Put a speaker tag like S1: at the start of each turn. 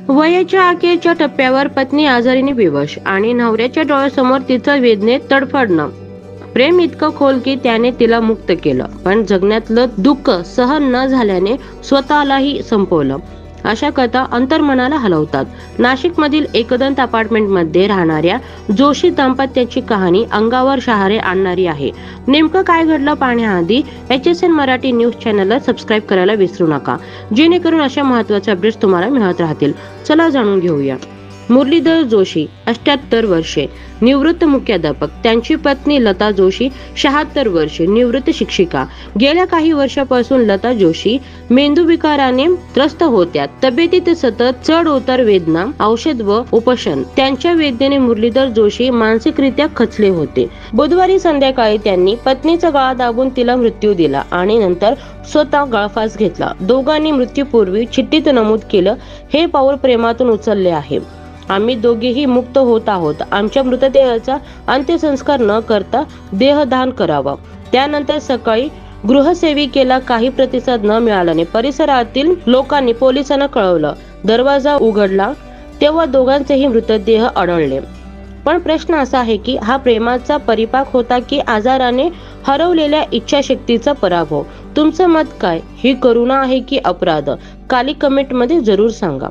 S1: वयाच्या अखेरच्या टप्प्यावर पत्नी आजारीने बेवश आणि नवऱ्याच्या डोळ्यासमोर तिचं वेदनेत तडफडणं. प्रेम इतकं खोल की त्याने तिला मुक्त केलं, पण जगण्यातलं दुःख सहन न झाल्याने स्वतःलाही संपवलं. अशा कथा अंतर्मनाला हलवतात. नाशिकमधील एकदंत अपार्टमेंटमध्ये राहणाऱ्या जोशी दाम्पत्याची कहाणी अंगावर शहारे आणणारी आहे. नेमकं काय घडलं पाहण्याआधी HSN मराठी न्यूज चॅनलला सबस्क्राईब करायला विसरू नका, जेणेकरून अशा महत्त्वाच्या अपडेट्स तुम्हाला मिळत राहतील. चला जाणून घेऊया. मुरलीधर जोशी 78 वर्षे, निवृत्त मुख्याध्यापक. त्यांची पत्नी लता जोशी 76 वर्षे, निवृत्त शिक्षिका. गेल्या काही वर्षापासून लता जोशी मेंदूविकाराने त्रस्त होत्या. तब्येतीत सतत चढ उतार, वेदना, औषध व उपोषण. त्यांच्या वेदनेने मुरलीधर जोशी मानसिकरित्या खचले होते. बुधवारी संध्याकाळी त्यांनी पत्नीचा गळा दाबून तिला मृत्यू दिला आणि नंतर स्वतः गळफास घेतला. दोघांनी मृत्यूपूर्वी चिठ्ठीत नमूद केलं, हे पाऊल प्रेमातून उचलले आहे. आम्ही दोघेही मुक्त होत आहोत. आमच्या मृतदेहाचा अंत्यसंस्कार न करता देहदान करावा. त्यानंतर सकाळी गृहसेविकेला काही प्रतिसाद न मिळाल्याने परिसरातील लोकांनी पोलिसांना कळवलं. दरवाजा उघडला तेव्हा दोघांचेही मृतदेह आढळले. पण प्रश्न असा आहे की हा प्रेमाचा परिपाक होता की आजाराने हरवलेल्या इच्छाशक्तीचा पराभव? तुमचं मत काय? ही करुणा आहे की अपराध? खाली कमेंटमध्ये जरूर सांगा.